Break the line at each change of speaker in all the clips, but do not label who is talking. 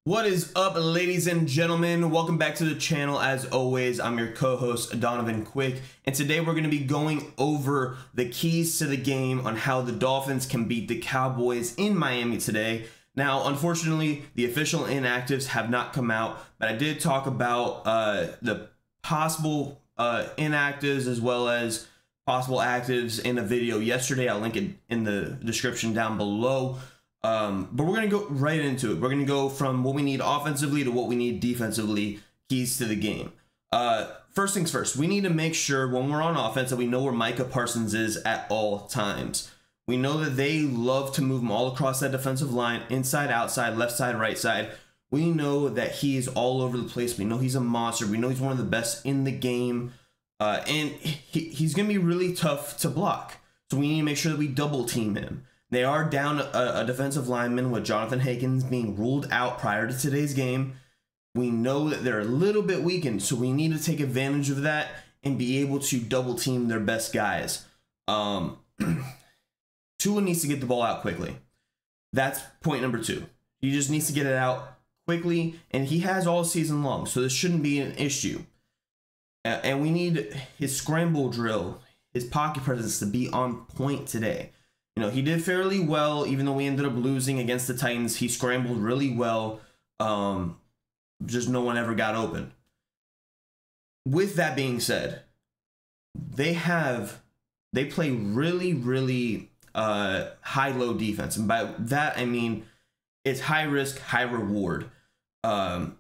What is up, ladies and gentlemen? Welcome back to the channel. As always, I'm your co-host Donovan Quick, and today we're going to be going over the keys to the game on how the Dolphins can beat the Cowboys in Miami today. Now, unfortunately, the official inactives have not come out, but I did talk about the possible inactives as well as possible actives in a video yesterday. I'll link it in the description down below. But we're going to go right into it. We're going to go from what we need offensively to what we need defensively, keys to the game. First things first, we need to make sure when we're on offense that we know where Micah Parsons is at all times. We know that they love to move him all across that defensive line, inside, outside, left side, right side. We know that he is all over the place. We know he's a monster. We know he's one of the best in the game. And he's going to be really tough to block. So we need to make sure that we double team him. They are down a defensive lineman with Jonathan Hankins being ruled out prior to today's game. We know that they're a little bit weakened, so we need to take advantage of that and be able to double team their best guys. Tua needs to get the ball out quickly. That's point number 2. He just needs to get it out quickly, and he has all season long, so this shouldn't be an issue. And we need his scramble drill, his pocket presence to be on point today. You know, he did fairly well, even though we ended up losing against the Titans. He scrambled really well. Just no one ever got open. With that being said, they play really high-low defense. And by that, I mean it's high risk, high reward. Deron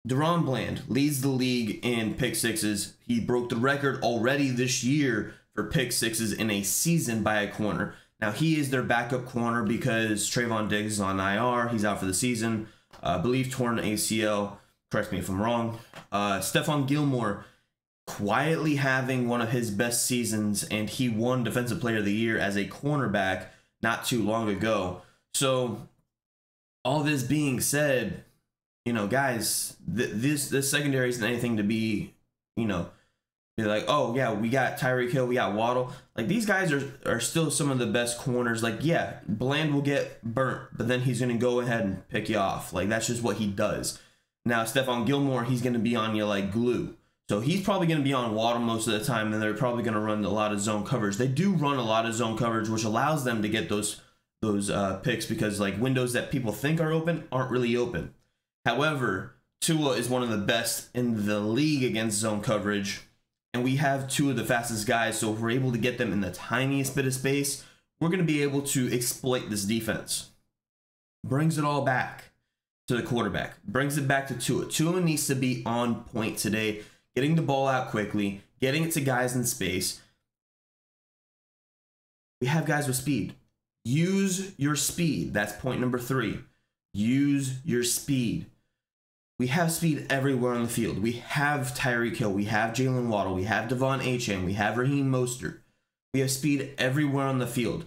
Bland leads the league in pick sixes. He broke the record already this year for pick sixes in a season by a corner. Now, he is their backup corner because Trayvon Diggs is on IR. He's out for the season. I believe torn ACL. Correct me if I'm wrong. Stephon Gilmore quietly having one of his best seasons, and he won Defensive Player of the Year as a cornerback not too long ago. So, all this being said, you know, guys, this secondary isn't anything to be, you know, be like, oh, yeah, we got Tyreek Hill, we got Waddle. Like, these guys are still some of the best corners. Like, yeah, Bland will get burnt, but then he's going to go ahead and pick you off. Like, that's just what he does. Now, Stephon Gilmore, he's going to be on you like glue. So he's probably going to be on Waddle most of the time, and they're probably going to run a lot of zone coverage. They do run a lot of zone coverage, which allows them to get those picks because, like, windows that people think are open aren't really open. However, Tua is one of the best in the league against zone coverage. And we have 2 of the fastest guys, so if we're able to get them in the tiniest bit of space, we're going to be able to exploit this defense. Brings it all back to the quarterback. Brings it back to Tua. Tua needs to be on point today, getting the ball out quickly, getting it to guys in space. We have guys with speed. Use your speed. That's point number 3. Use your speed. We have speed everywhere on the field. We have Tyreek Hill. We have Jalen Waddle. We have Devon Achane. We have Raheem Mostert. We have speed everywhere on the field.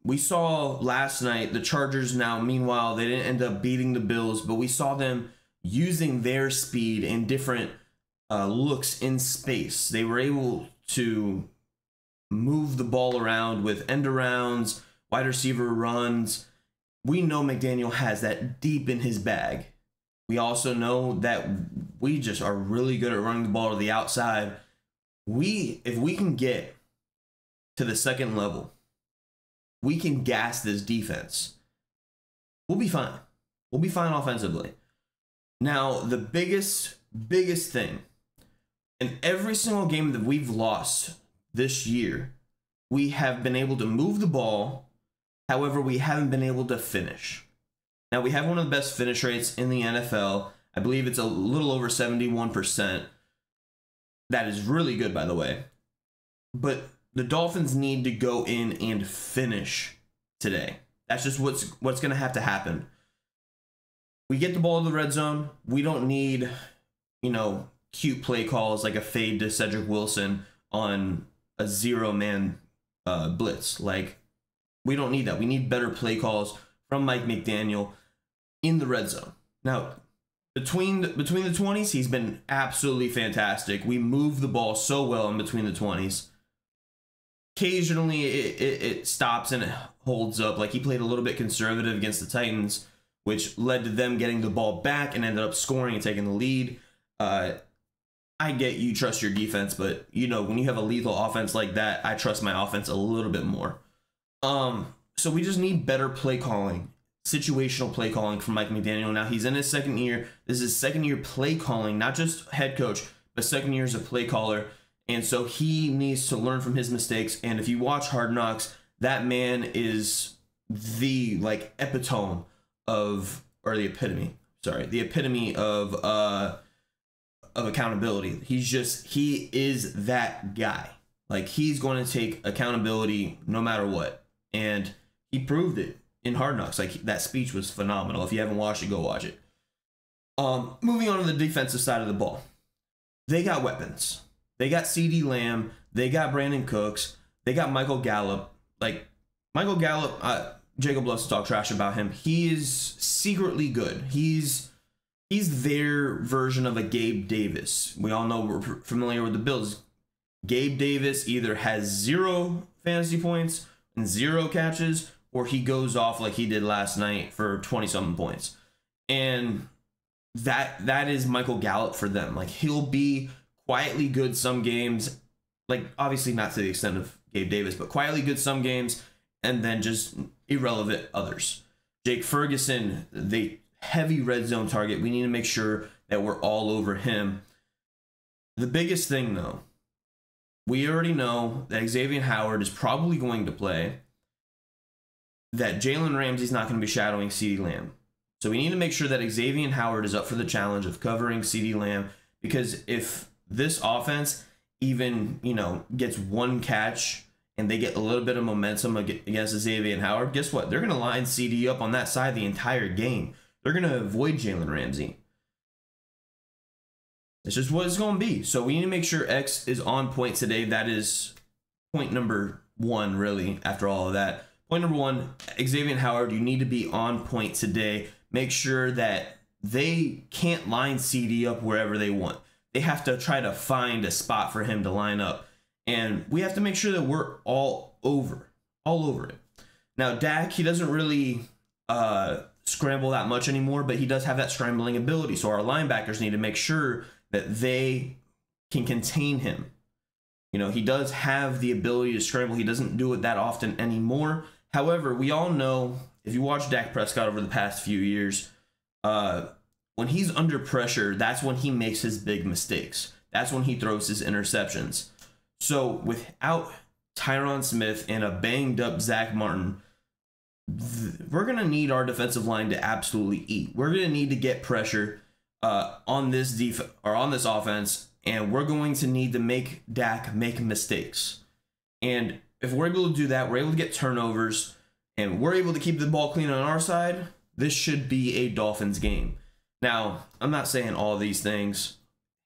We saw last night the Chargers now, meanwhile, they didn't end up beating the Bills, but we saw them using their speed in different looks in space. They were able to move the ball around with end arounds, wide receiver runs. We know McDaniel has that deep in his bag. We also know that we just are really good at running the ball to the outside. If we can get to the second level, we can gas this defense. We'll be fine. We'll be fine offensively. Now, the biggest thing, in every single game that we've lost this year, we have been able to move the ball. However, we haven't been able to finish. Now, we have one of the best finish rates in the NFL. I believe it's a little over 71%. That is really good, by the way. But the Dolphins need to go in and finish today. That's just what's going to have to happen. We get the ball in the red zone. We don't need, you know, cute play calls like a fade to Cedric Wilson on a 0-man blitz. Like, we don't need that. We need better play calls from Mike McDaniel in the red zone. Now, between the 20s, he's been absolutely fantastic. We move the ball so well in between the 20s. Occasionally, it stops and it holds up. Like, he played a little bit conservative against the Titans, which led to them getting the ball back and ended up scoring and taking the lead. I get you trust your defense, but you know, when you have a lethal offense like that, I trust my offense a little bit more. So we just need better play calling, situational play calling from Mike McDaniel. Now he's in his second year. This is his second year play calling, not just head coach, but second year as a play caller. And so he needs to learn from his mistakes. And if you watch Hard Knocks, that man is the epitome of, or the epitome, sorry, the epitome of accountability. He is that guy. Like, he's going to take accountability no matter what. And he proved it in Hard Knocks. Like, that speech was phenomenal. If you haven't watched it, go watch it. Moving on to the defensive side of the ball. They got weapons. They got CeeDee Lamb. They got Brandon Cooks. They got Michael Gallup. Like, Michael Gallup, Jacob loves to talk trash about him. He is secretly good. He's their version of a Gabe Davis. We all know, we're familiar with the Bills. Gabe Davis either has 0 fantasy points and 0 catches, or he goes off like he did last night for 20-something points. And that is Michael Gallup for them. Like, he'll be quietly good some games, like obviously not to the extent of Gabe Davis, but quietly good some games, and then just irrelevant others. Jake Ferguson, the heavy red zone target. We need to make sure that we're all over him. The biggest thing, though, we already know that Xavier Howard is probably going to play, that Jalen Ramsey's not going to be shadowing CeeDee Lamb. So we need to make sure that Xavier Howard is up for the challenge of covering CeeDee Lamb, because if this offense even, gets 1 catch and they get a little bit of momentum against Xavier Howard, guess what? They're going to line CD up on that side the entire game. They're going to avoid Jalen Ramsey. It's just what it's going to be. So we need to make sure X is on point today. That is point number 1, really, after all of that. Point number 1, Xavier Howard, you need to be on point today. Make sure that they can't line CD up wherever they want. They have to try to find a spot for him to line up. And we have to make sure that we're all over it. Now, Dak, he doesn't really scramble that much anymore, but he does have that scrambling ability. So our linebackers need to make sure that they can contain him. He does have the ability to scramble. He doesn't do it that often anymore. However, we all know, if you watch Dak Prescott over the past few years, when he's under pressure, that's when he makes his big mistakes. That's when he throws his interceptions. So without Tyron Smith and a banged up Zach Martin, we're going to need our defensive line to absolutely eat. We're going to need to get pressure on this offense, and we're going to need to make Dak make mistakes. And if we're able to do that, we're able to get turnovers, and we're able to keep the ball clean on our side, this should be a Dolphins game. Now, I'm not saying all these things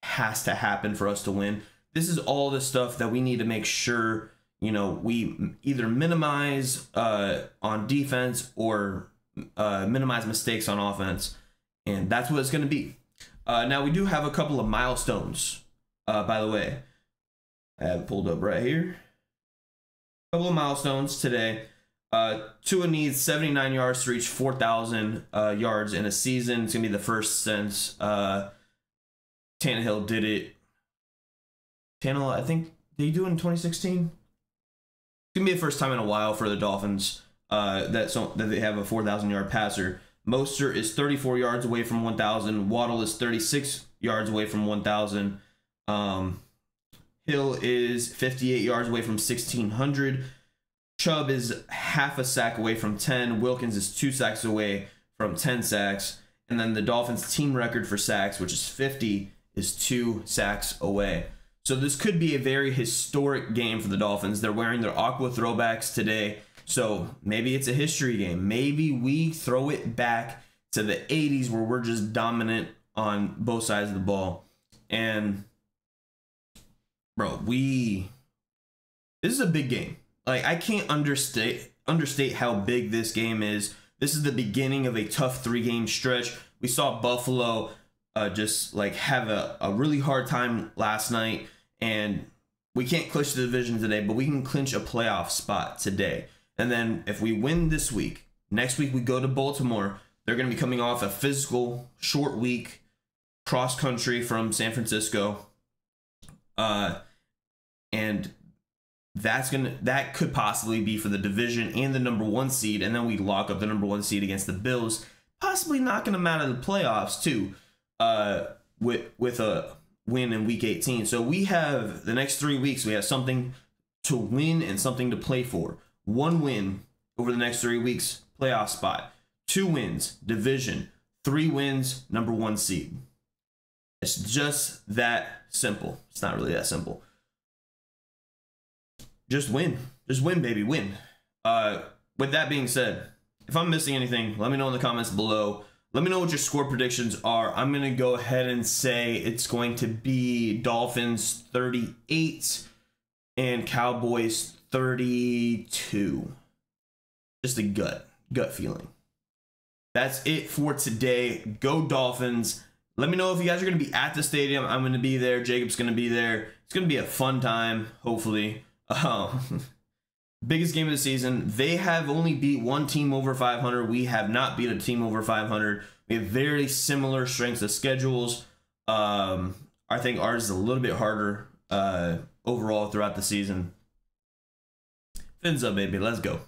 has to happen for us to win. This is all the stuff that we need to make sure, we either minimize on defense or minimize mistakes on offense. And that's what it's going to be. Now, we do have a couple of milestones, by the way. I have it pulled up right here. A couple of milestones today. Tua needs 79 yards to reach 4,000 yards in a season. It's going to be the first since Tannehill did it. Tannehill, I think, did he do it in 2016? It's going to be the first time in a while for the Dolphins that they have a 4,000-yard passer. Mostert is 34 yards away from 1,000. Waddle is 36 yards away from 1,000. Hill is 58 yards away from 1,600. Chubb is half a sack away from 10. Wilkins is 2 sacks away from 10 sacks. And then the Dolphins' team record for sacks, which is 50, is 2 sacks away. So this could be a very historic game for the Dolphins. They're wearing their aqua throwbacks today. So maybe it's a history game. Maybe we throw it back to the 80s where we're just dominant on both sides of the ball. And, bro, this is a big game. Like, I can't understate how big this game is. This is the beginning of a tough 3-game stretch. We saw Buffalo just have a really hard time last night, and we can't clinch the division today, but we can clinch a playoff spot today. And then if we win this week, next week we go to Baltimore. They're going to be coming off a physical short week cross country from San Francisco. And that could possibly be for the division and the #1 seed, and then we lock up the #1 seed against the Bills, possibly knocking them out of the playoffs too, with a win in Week 18. So we have the next 3 weeks. We have something to win and something to play for. 1 win over the next 3 weeks, playoff spot. 2 wins, division. 3 wins, #1 seed. It's just that simple. It's not really that simple. Just win. Just win, baby. Win. With that being said, if I'm missing anything, let me know in the comments below. Let me know what your score predictions are. I'm going to go ahead and say it's going to be Dolphins 38 and Cowboys 32. Just a gut feeling. That's it for today. Go Dolphins. Let me know if you guys are going to be at the stadium. I'm going to be there. Jacob's going to be there. It's going to be a fun time, hopefully. Biggest game of the season. They have only beat 1 team over 500. We have not beat a team over 500. We have very similar strengths of schedules. I think ours is a little bit harder overall throughout the season. Fins up, baby. Let's go.